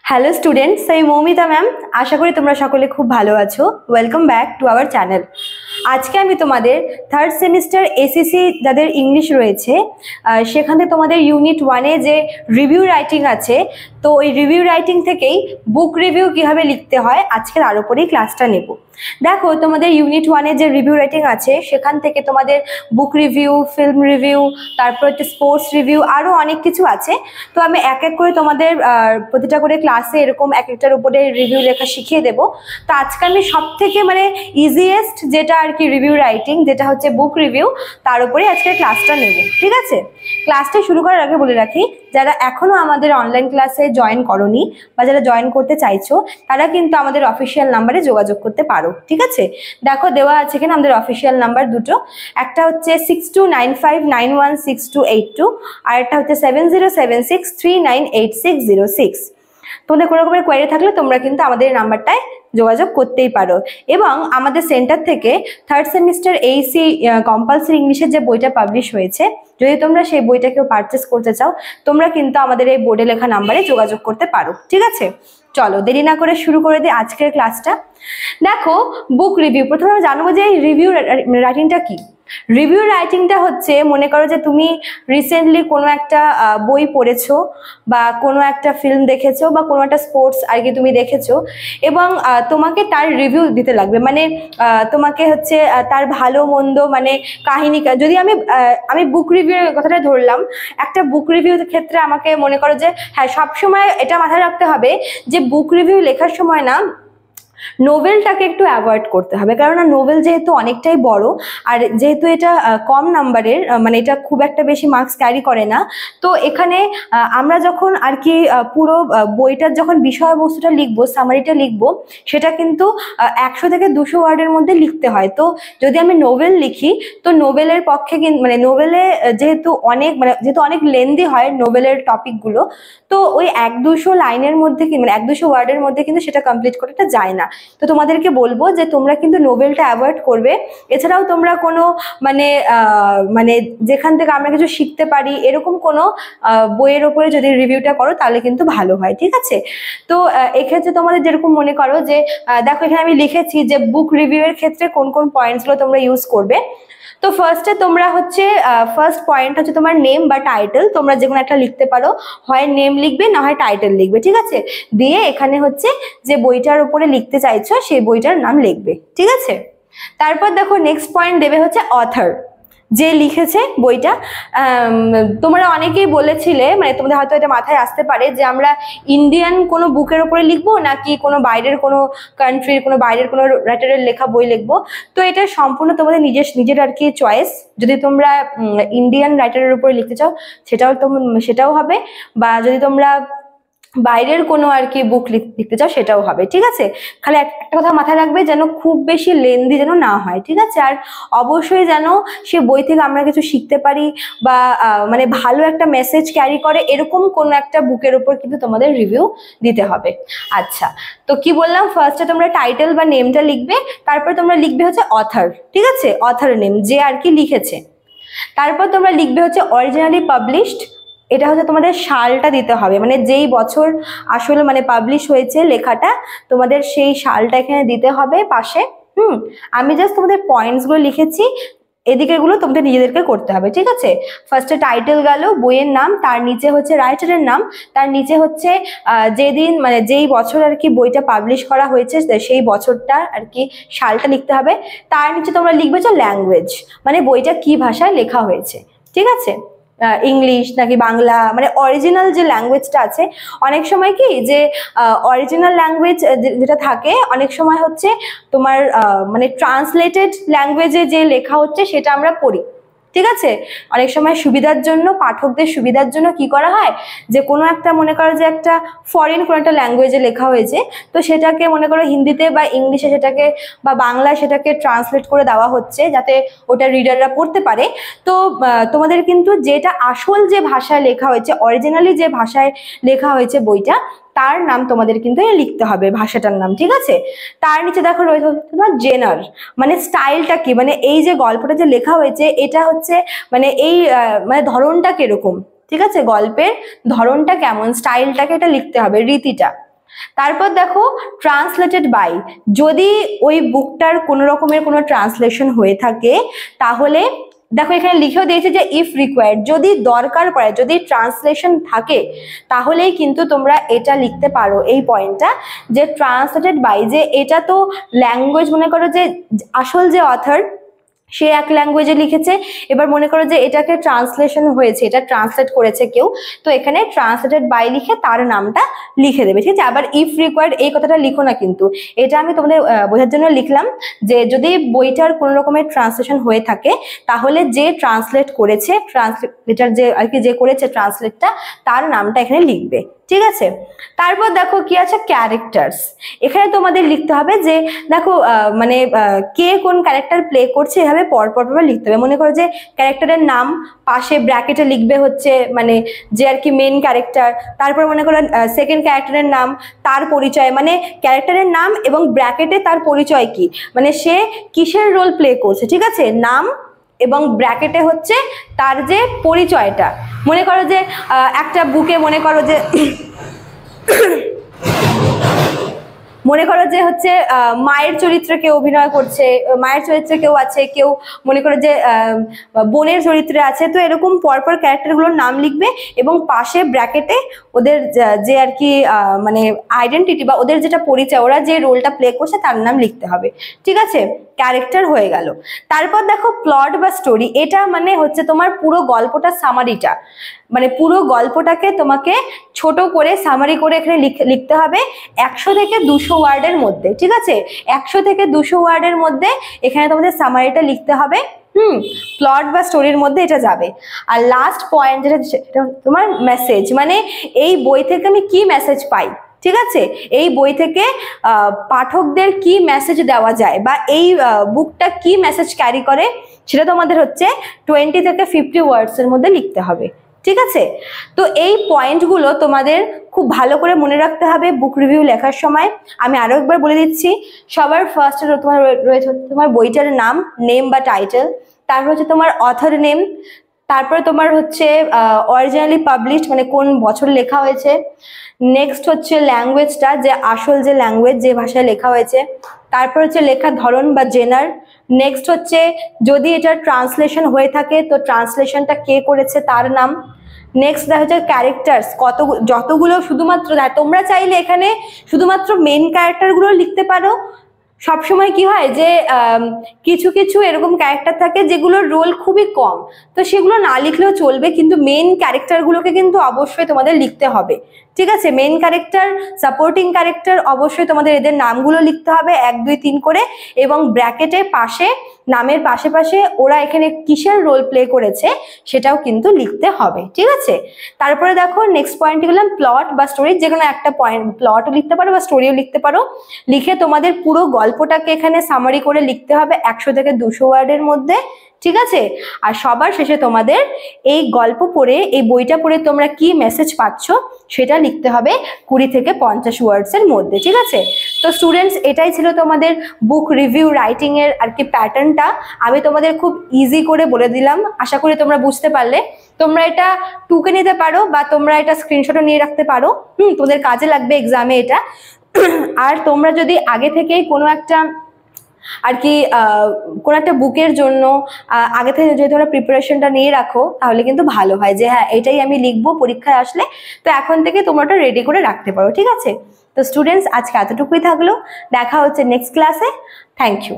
Hello students, আমি Moumita ma'am. আশা করি তোমরা সকলে খুব ভালো আছো। Welcome back to our channel. আজকে আমি তোমাদের থার্ড সেমিস্টার এসএসসি যাদের ইংলিশ রয়েছে সেখানে তোমাদের ইউনিট 1-এ যে রিভিউ রাইটিং আছে, তো ওই রিভিউ রাইটিং থেকেই বুক রিভিউ কীভাবে লিখতে হয় আজকে তার উপরেই ক্লাসটা নেব। দেখো, তোমাদের ইউনিট 1-এ যে রিভিউ রাইটিং আছে সেখান থেকে তোমাদের বুক রিভিউ, ফিল্ম রিভিউ, তারপর হচ্ছে স্পোর্টস রিভিউ, আরও অনেক কিছু আছে। তো আমি এক এক করে তোমাদের প্রতিটা করে ক্লাসে এরকম এক একটার উপরে রিভিউ লেখা শিখিয়ে দেবো। তো আজকে আমি সব থেকে ইজিয়েস্ট যেটা আর কি রিভিউ রাইটিং, যেটা হচ্ছে বুক রিভিউ, তার উপরে আজকে ক্লাসটা নেব। ঠিক আছে, ক্লাসটা শুরু করার আগে বলে রাখি, যারা এখনও আমাদের অনলাইন ক্লাসে জয়েন করনি বা যারা জয়েন করতে চাইছো তারা কিন্তু আমাদের অফিসিয়াল নাম্বারে যোগাযোগ করতে পারো। ঠিক আছে, দেখো দেওয়া আছে এখানে আমাদের অফিসিয়াল নাম্বার দুটো, একটা হচ্ছে 6295916282 আর একটা হচ্ছে 7076398606। তোমাদের কোনো রকমের কোয়ারি থাকলে তোমরা কিন্তু আমাদের নাম্বারটায় যোগাযোগ করতেই পারো। এবং আমাদের সেন্টার থেকে থার্ড সেমিস্টার এইসি কম্পালসারি ইংলিশের যে বইটা পাবলিশ হয়েছে, যদি তোমরা সেই বইটা কেউ পারচেস করতে চাও তোমরা কিন্তু আমাদের এই বোর্ডে লেখা নাম্বারে যোগাযোগ করতে পারো। ঠিক আছে, চলো দেরি না করে শুরু করে দিই আজকের ক্লাসটা। দেখো, বুক রিভিউ, প্রথমে আমরা জানবো যে এই রিভিউ রাইটিংটা কি। রিভিউ রাইটিংটা হচ্ছে, মনে করো যে তুমি রিসেন্টলি কোনো একটা বই পড়েছো বা কোনো একটা ফিল্ম দেখেছো বা কোনো একটা স্পোর্টস আর কি তুমি দেখেছো, এবং তোমাকে তার রিভিউ দিতে লাগবে। মানে তোমাকে হচ্ছে তার ভালো মন্দ, মানে কাহিনী, যদি আমি বুক রিভিউর কথাটা ধরলাম, একটা বুক রিভিউর ক্ষেত্রে আমাকে মনে করো যে হ্যাঁ, সবসময় এটা মাথায় রাখতে হবে যে বুক রিভিউ লেখার সময় না নোভেলটাকে একটু অ্যাভয়েড করতে হবে, কারণ নোভেল যেহেতু অনেকটাই বড় আর যেহেতু এটা কম নাম্বারের, মানে এটা খুব একটা বেশি মার্কস ক্যারি করে না। তো এখানে আমরা যখন আর কি পুরো বইটার যখন বিষয়বস্তুটা লিখবো, সামারিটা লিখবো, সেটা কিন্তু 100 থেকে 200 ওয়ার্ডের মধ্যে লিখতে হয়। তো যদি আমি নোভেল লিখি, তো নোভেলের পক্ষে মানে নোভেলে যেহেতু অনেক লেন্দি হয় নোভেলের টপিকগুলো, তো ওই 1-200 লাইনের মধ্যে মানে 1-200 ওয়ার্ডের মধ্যে কিন্তু সেটা কমপ্লিট করাটা যায় না। তো তোমাদেরকে বলবো যে তোমরা কিন্তু নোভেলটা অ্যাভয়েড করবে। এছাড়াও তোমরা কোনো মানে যেখান থেকে আমরা কিছু শিখতে পারি এরকম কোনো বইয়ের ওপরে যদি রিভিউটা করো তাহলে কিন্তু ভালো হয়। ঠিক আছে, তো এক্ষেত্রে তোমাদের যেরকম মনে করো যে দেখো এখানে আমি লিখেছি যে বুক রিভিউয়ের ক্ষেত্রে কোন কোন পয়েন্টসগুলো তোমরা ইউজ করবে। তো ফার্স্টে তোমরা হচ্ছে ফার্স্ট পয়েন্ট হচ্ছে তোমার নেম বা টাইটেল, তোমরা যে কোনো একটা লিখতে পারো, হয় নেম লিখবে না হয় টাইটেল লিখবে। ঠিক আছে, দিয়ে এখানে হচ্ছে যে বইটার উপরে লিখতে চাইছো সেই বইটার নাম লিখবে। ঠিক আছে, তারপর দেখো নেক্সট পয়েন্ট দেবে হচ্ছে অথর, যে লিখেছে বইটা। তোমরা অনেকেই বলেছিলে, মানে তোমাদের হয়তো এটা মাথায় আসতে পারে যে আমরা ইন্ডিয়ান কোনো বুকের ওপরে লিখবো নাকি কোনো বাইরের কোনো কান্ট্রির কোনো বাইরের কোনো রাইটারের লেখা বই লিখবো। তো এটা সম্পূর্ণ তোমাদের নিজের আর কি চয়েস। যদি তোমরা ইন্ডিয়ান রাইটারের উপরে লিখতে চাও সেটাও হবে, বা যদি তোমরা বাইরের কোনো আর কি বুক লিখতে চাও সেটাও হবে। ঠিক আছে, খালি একটা কথা মাথায় রাখবে যেন খুব বেশি লেন্দি যেন না হয়। ঠিক আছে, আর অবশ্যই যেন সে বই থেকে আমরা কিছু শিখতে পারি বা মানে ভালো একটা মেসেজ ক্যারি করে এরকম কোনো একটা বুকের উপর কিন্তু তোমাদের রিভিউ দিতে হবে। আচ্ছা, তো কি বললাম, ফার্স্টে তোমরা টাইটেল বা নেমটা লিখবে, তারপর তোমরা লিখবে হচ্ছে অথর। ঠিক আছে, অথর নেম, যে আর কি লিখেছে। তারপর তোমরা লিখবে হচ্ছে অরিজিনালি পাবলিশড, এটা হচ্ছে তোমাদের সালটা দিতে হবে, মানে যেই বছর আসলে মানে পাবলিশ হয়েছে লেখাটা, তোমাদের সেই সালটা এখানে দিতে হবে পাশে। আমি জাস্ট তোমাদের পয়েন্টসগুলো লিখেছি, এদিকেগুলো তোমাদের নিজেদেরকে করতে হবে। ঠিক আছে, ফার্স্টে টাইটেল গেল, বইয়ের নাম, তার নিচে হচ্ছে রাইটারের নাম, তার নিচে হচ্ছে যেদিন মানে যেই বছর আর কি বইটা পাবলিশ করা হয়েছে সেই বছরটা আর কি সালটা লিখতে হবে। তার নিচে তোমরা লিখবে যে ল্যাঙ্গুয়েজ, মানে বইটা কি ভাষায় লেখা হয়েছে। ঠিক আছে, ইংলিশ নাকি বাংলা, মানে অরিজিনাল যে ল্যাঙ্গুয়েজটা আছে। অনেক সময় কি যে অরিজিনাল ল্যাঙ্গুয়েজ যেটা থাকে অনেক সময় হচ্ছে তোমার মানে ট্রান্সলেটেড ল্যাঙ্গুয়েজে যে লেখা হচ্ছে সেটা আমরা পড়ি। ঠিক আছে, অনেক সময় সুবিধার জন্য, পাঠকদের সুবিধার জন্য কি করা হয় যে কোনো একটা মনে করো যে একটা ফরেন কোনো একটা ল্যাঙ্গুয়েজে লেখা হয়েছে, তো সেটাকে মনে করো হিন্দিতে বা ইংলিশে সেটাকে বা বাংলায় সেটাকে ট্রান্সলেট করে দেওয়া হচ্ছে যাতে ওটা রিডাররা পড়তে পারে। তো তোমাদের কিন্তু যেটা আসল যে ভাষায় লেখা হয়েছে, অরিজিনালি যে ভাষায় লেখা হয়েছে বইটা, তার নাম তোমাদের কিন্তু লিখতে হবে, ভাষাটার নাম। ঠিক আছে, তার নিচে দেখো রয়েছে তোমার জেনার, মানে স্টাইলটা কি, মানে এই যে গল্পটা যে লেখা হয়েছে এটা হচ্ছে মানে এই মানে ধরনটা কিরকম। ঠিক আছে, গল্পের ধরনটা কেমন, স্টাইলটাকে এটা লিখতে হবে, রীতিটা। তারপর দেখো ট্রান্সলেটেড বাই, যদি ওই বুকটার কোনো রকমের কোনো ট্রান্সলেশন হয়ে থাকে তাহলে দেখো এখানে লিখেও দিয়েছে যে ইফ রিকোয়ার্ড, যদি দরকার পড়ে, যদি ট্রান্সলেশন থাকে তাহলেই কিন্তু তোমরা এটা লিখতে পারো এই পয়েন্টটা, যে ট্রান্সলেটেড বাই, যে এটা তো ল্যাঙ্গুয়েজ, মনে করো যে আসল যে অথর সে এক ল্যাঙ্গুয়েজে লিখেছে, এবার মনে করো যে এটাকে ট্রান্সলেশন হয়েছে, এটা ট্রান্সলেট করেছে কেউ, তো এখানে ট্রান্সলেটেড বাই লিখে তার নামটা লিখে দেবে, ঠিক আছে। আবার ইফ রিকোয়ার্ড এই কথাটা লিখো না, কিন্তু এটা আমি তোমাদের বোঝার জন্য লিখলাম, যে যদি বইটার কোনো রকমের ট্রান্সলেশন হয়ে থাকে তাহলে যে ট্রান্সলেট করেছে, ট্রান্সলেটার যে আর কি যে করেছে ট্রান্সলেটটা, তার নামটা এখানে লিখবে, ঠিক আছে। তারপর দেখো কি আছে, ক্যারেক্টার্স। এখানে তোমাদের লিখতে হবে যে দেখো মানে কে কোন ক্যারেক্টার প্লে করছে, এভাবে পরপর লিখতে হবে। মনে করো যে ক্যারেক্টারের নাম, পাশে ব্র্যাকেটে লিখবে হচ্ছে মানে যে আর কি মেন ক্যারেক্টার, তারপর মনে করো সেকেন্ড ক্যারেক্টারের নাম, তার পরিচয়, মানে ক্যারেক্টারের নাম এবং ব্র্যাকেটে তার পরিচয় কি, মানে সে কিসের রোল প্লে করছে, ঠিক আছে, নাম এবং ব্র্যাকেটে হচ্ছে তার যে পরিচয়টা। মনে করো যে একটা বুকে মনে করো যে মনে করো যে হচ্ছে মায়ের চরিত্রে কেউ অভিনয় করছে, মায়ের চরিত্রে কেউ আছে, কেউ মনে করো যে বোনের চরিত্রে আছে, তো এরকম পরপর ক্যারেক্টারগুলোর নাম লিখবে এবং পাশে ব্র্যাকেটে ওদের যে আর কি মানে আইডেন্টিটি বা ওদের যেটা পরিচয়, ওরা যে রোলটা প্লে করছে তার নাম লিখতে হবে, ঠিক আছে। ক্যারেক্টার হয়ে গেল। তারপর দেখো প্লট বা স্টোরি, এটা মানে হচ্ছে তোমার পুরো গল্পটা সামারিটা, মানে পুরো গল্পটাকে তোমাকে ছোট করে সামারি করে এখানে লিখতে হবে 100 থেকে 200 ওয়ার্ডের মধ্যে, ঠিক আছে। 100 থেকে 200 ওয়ার্ডের মধ্যে এখানে তোমাদের সামারিটা লিখতে হবে। প্লট বা স্টোরির মধ্যে এটা যাবে। আর লাস্ট পয়েন্ট যেটা তোমার মেসেজ, মানে এই বই থেকে আমি কি মেসেজ পাই, ঠিক আছে, এই বই থেকে পাঠকদের কি মেসেজ দেওয়া যায় বা এই বুকটা কি মেসেজ ক্যারি করে, সেটা তোমাদের হচ্ছে 20 থেকে 50 ওয়ার্ডস এর মধ্যে লিখতে হবে, ঠিক আছে। তো এই পয়েন্টগুলো তোমাদের খুব ভালো করে মনে রাখতে হবে বুক রিভিউ লেখার সময়। আমি আরো একবার বলে দিচ্ছি, সবার ফার্স্টে তোমার রয়েছে তোমার বইটার নাম, নেম বা টাইটেল, তারপর হচ্ছে তোমার অথর নেম, তারপরে তোমার হচ্ছে অরিজিনালি পাবলিশড মানে কোন বছর লেখা হয়েছে, নেক্সট হচ্ছে ল্যাঙ্গুয়েজটা, যে আসল যে ল্যাঙ্গুয়েজ যে ভাষায় লেখা হয়েছে, তারপর হচ্ছে লেখার ধরন বা জেনার, নেক্সট হচ্ছে যদি এটা ট্রান্সলেশন হয়ে থাকে তো ট্রান্সলেশনটা কে করেছে তার নাম, নেক্সট দেখা হচ্ছে ক্যারেক্টার্স, যতগুলো, শুধুমাত্র তোমরা চাইলে এখানে শুধুমাত্র মেন ক্যারেক্টারগুলো লিখতে পারো। সবসময় কি হয় যে কিছু কিছু এরকম ক্যারেক্টার থাকে যেগুলোর রোল খুবই কম, তো সেগুলো না লিখলেও চলবে, কিন্তু মেন ক্যারেক্টারগুলোকে কিন্তু অবশ্যই তোমাদের লিখতে হবে, ঠিক আছে। মেন ক্যারেক্টার, সাপোর্টিং ক্যারেক্টার, অবশ্যই তোমাদের এদের নামগুলো লিখতে হবে 1 2 3 করে, এবং ব্র্যাকেটে পাশে নামের পাশে পাশে ওরা এখানে কিসের রোল প্লে করেছে সেটাও কিন্তু লিখতে হবে, ঠিক আছে। তারপরে দেখো নেক্সট পয়েন্ট গেলাম প্লট বা স্টোরি, যে কোনো একটা পয়েন্ট প্লটও লিখতে পারো বা স্টোরিও লিখতে পারো, লিখে তোমাদের পুরো গল্পটাকে এখানে সামারি করে লিখতে হবে 100 থেকে 200 ওয়ার্ডের মধ্যে, ঠিক আছে। আর সবার শেষে তোমাদের এই গল্প পড়ে, এই বইটা পড়ে তোমরা কি মেসেজ পাচ্ছ সেটা লিখতে হবে 20 থেকে 50 ওয়ার্ডস এর মধ্যে, ঠিক আছে। তো স্টুডেন্টস, এটাই ছিল তোমাদের বুক রিভিউ রাইটিং এর আর কি প্যাটার্নটা। আমি তোমাদের খুব ইজি করে বলে দিলাম, আশা করি তোমরা বুঝতে পারলে। তোমরা এটা টুকে নিতে পারো বা তোমরা এটা স্ক্রিনশটও নিয়ে রাখতে পারো, তোমাদের কাজে লাগবে এক্সামে এটা। আর তোমরা যদি আগে থেকেই কোনো একটা আর কি কোনো একটা বুকের জন্য আগে থেকে যদি তোমরা প্রিপারেশনটা নিয়ে রাখো তাহলে কিন্তু ভালো হয়, যে হ্যাঁ এটাই আমি লিখবো পরীক্ষায় আসলে, তো এখন থেকে তোমরা ওটা রেডি করে রাখতে পারো, ঠিক আছে। তো স্টুডেন্টস, আজকে এতটুকুই থাকলো, দেখা হচ্ছে নেক্সট ক্লাসে। Thank you.